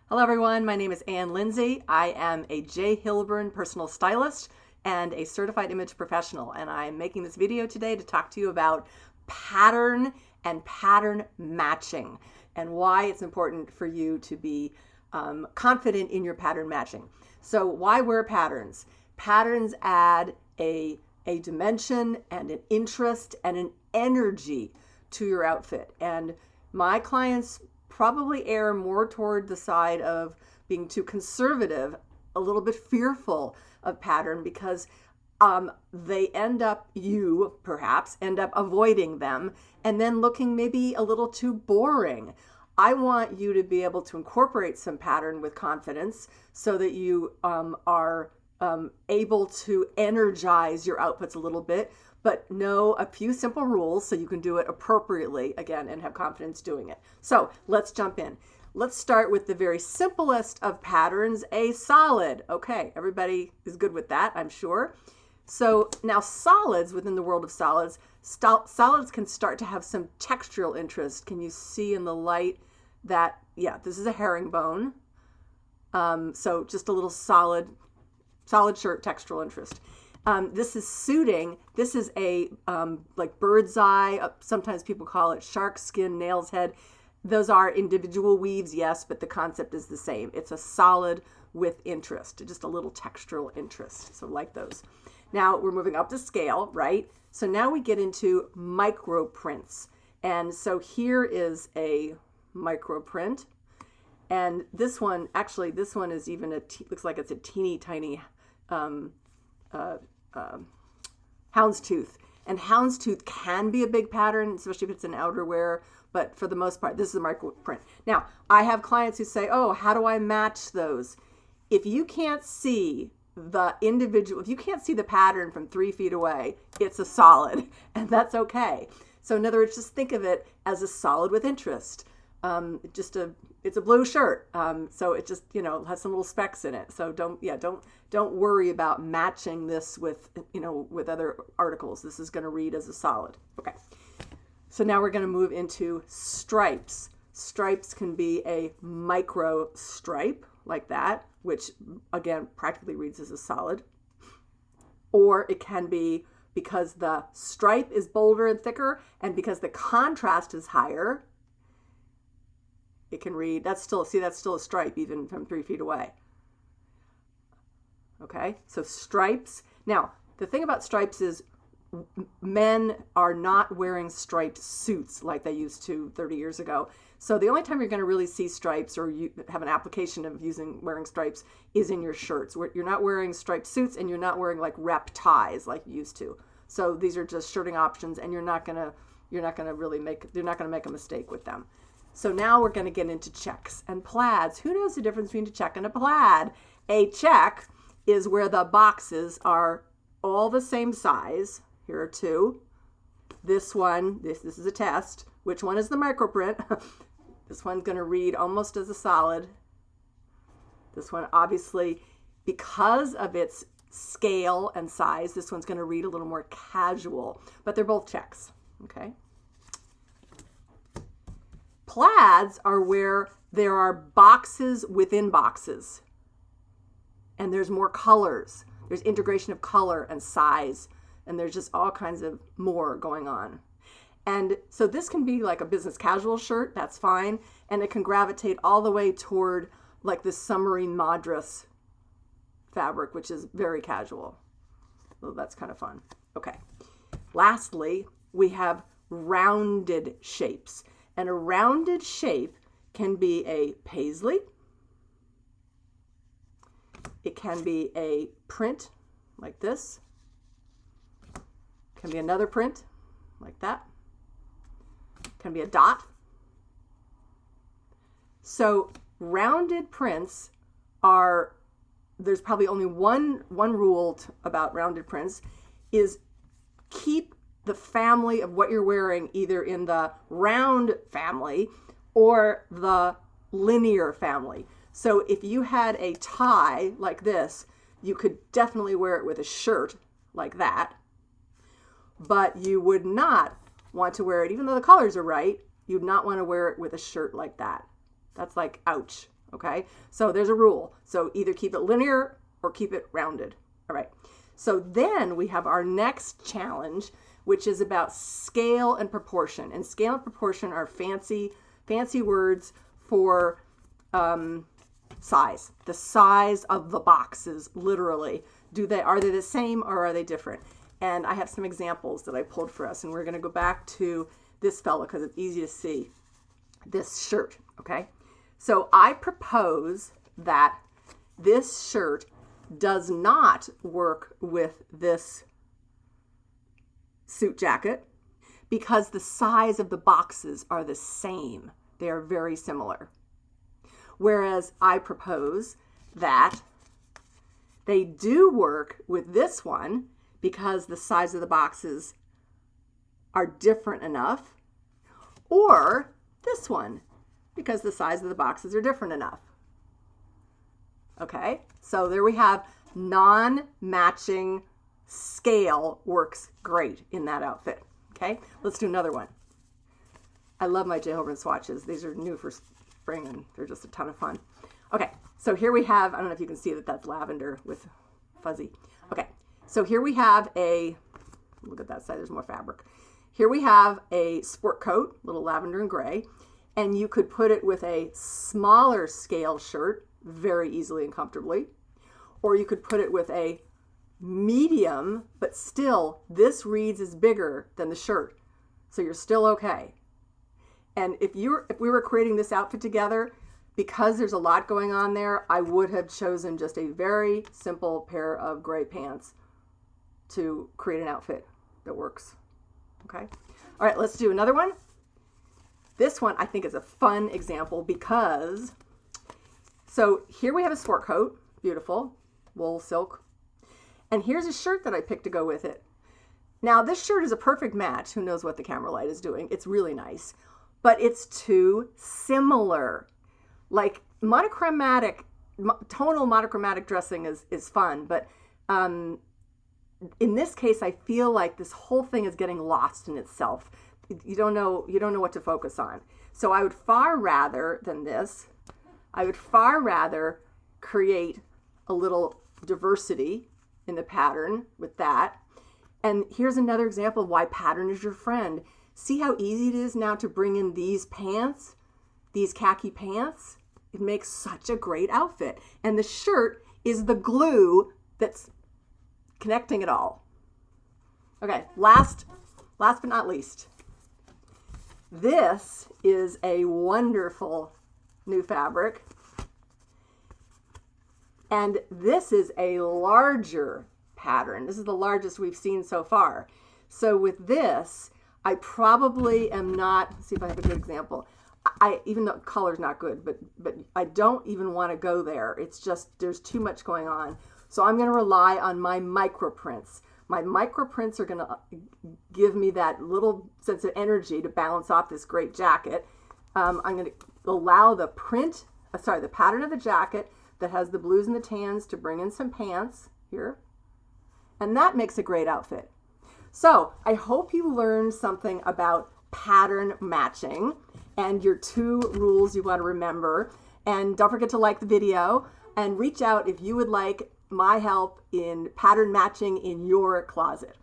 Hello everyone, my name is Ann Lindsay. I am a J. Hilburn personal stylist and a certified image professional, and I'm making this video today to talk to you about pattern and pattern matching and why it's important for you to be confident in your pattern matching. So why wear patterns? Patterns add a dimension and an interest and an energy to your outfit, and my clients probably err more toward the side of being too conservative, a little bit fearful of pattern because you perhaps end up avoiding them and then looking maybe a little too boring. I want you to be able to incorporate some pattern with confidence so that you are able to energize your outfits a little bit, but know a few simple rules so you can do it appropriately again and have confidence doing it. So let's jump in. Let's start with the very simplest of patterns, a solid. Okay, everybody is good with that, I'm sure. So now solids, within the world of solids, solids can start to have some textural interest. Can you see in the light that, yeah, this is a herringbone. So just a little solid shirt textural interest. This is suiting. This is a like bird's eye. Sometimes people call it shark skin, nail's head. Those are individual weaves, yes, but the concept is the same. It's a solid with interest, just a little textural interest. So like those. Now we're moving up the scale, right? So now we get into micro prints. And so here is a micro print. And this one, actually, this one is even looks like it's a teeny tiny houndstooth. And houndstooth can be a big pattern, especially if it's an outerwear, but for the most part, this is a micro print. Now, I have clients who say, oh, how do I match those? If you can't see if you can't see the pattern from 3 feet away, it's a solid, and that's okay. So in other words, just think of it as a solid with interest. It's a blue shirt, so it just has some little specks in it. So don't worry about matching this with with other articles. This is going to read as a solid. Okay. So now we're going to move into stripes. Stripes can be a micro stripe like that, which again practically reads as a solid, or it can be because the stripe is bolder and thicker, and because the contrast is higher. It can read, that's still a stripe even from 3 feet away. Okay, so stripes. Now, the thing about stripes is men are not wearing striped suits like they used to 30 years ago. So the only time you're going to really see stripes or you have an application of wearing stripes is in your shirts. You're not wearing striped suits and you're not wearing like rep ties like you used to. So these are just shirting options, and you're not going to make a mistake with them. So now we're going to get into checks and plaids. Who knows the difference between a check and a plaid? A check is where the boxes are all the same size. Here are two. This one, this is a test. Which one is the microprint? This one's going to read almost as a solid. This one, obviously, because of its scale and size, this one's going to read a little more casual. But they're both checks, okay? Plaids are where there are boxes within boxes, and there's more colors. There's integration of color and size, and there's just all kinds of more going on. And so this can be like a business casual shirt, that's fine, and it can gravitate all the way toward like this submarine madras fabric, which is very casual. So that's kind of fun. Okay. Lastly, we have rounded shapes. And a rounded shape can be a paisley. It can be a print like this. It can be another print like that. It can be a dot. So rounded prints there's probably only one rule about rounded prints is keep the family of what you're wearing either in the round family or the linear family. So if you had a tie like this, you could definitely wear it with a shirt like that, but you would not want to wear it, even though the colors are right, you'd not want to wear it with a shirt like that. That's like, ouch. Okay, so there's a rule. So either keep it linear or keep it rounded. All right. So then we have our next challenge, which is about scale and proportion. And scale and proportion are fancy words for size. The size of the boxes, literally. Are they the same or are they different? And I have some examples that I pulled for us, and we're going to go back to this fella because it's easy to see. This shirt, okay? So I propose that this shirt does not work with this suit jacket because the size of the boxes are the same. They are very similar. Whereas I propose that they do work with this one because the size of the boxes are different enough, or this one because the size of the boxes are different enough. Okay, so there we have non-matching scale works great in that outfit. Okay, let's do another one. I love my J. Holborn swatches. These are new for spring and they're just a ton of fun. Okay, so here we have, I don't know if you can see that that's lavender with fuzzy. Okay, so here we have look at that side, there's more fabric. Here we have a sport coat, little lavender and gray, and you could put it with a smaller scale shirt very easily and comfortably, or you could put it with a medium, but still this reads is bigger than the shirt, so you're still okay. And if we were creating this outfit together, because there's a lot going on there, I would have chosen just a very simple pair of gray pants to create an outfit that works. Okay. All right, let's do another one. This one I think is a fun example because, so here we have a sport coat, beautiful, wool, silk. And here's a shirt that I picked to go with it. Now this shirt is a perfect match. Who knows what the camera light is doing? It's really nice, but it's too similar. Like monochromatic, tonal monochromatic dressing is fun, but in this case, I feel like this whole thing is getting lost in itself. You don't know what to focus on. So I would far rather than this, I would far rather create a little diversity in the pattern with that. And here's another example of why pattern is your friend. See how easy it is now to bring in these pants, these khaki pants? It makes such a great outfit. And the shirt is the glue that's connecting it all. Okay, last but not least. This is a wonderful new fabric. And this is a larger pattern. This is the largest we've seen so far. So with this, I probably am not, let's see if I have a good example. Even though color's not good, but I don't even want to go there. It's just, there's too much going on. So I'm going to rely on my micro prints. My micro prints are going to give me that little sense of energy to balance off this great jacket. I'm going to allow the pattern of the jacket that has the blues and the tans to bring in some pants here. And that makes a great outfit. So I hope you learned something about pattern matching and your 2 rules you want to remember. And don't forget to like the video and reach out if you would like my help in pattern matching in your closet.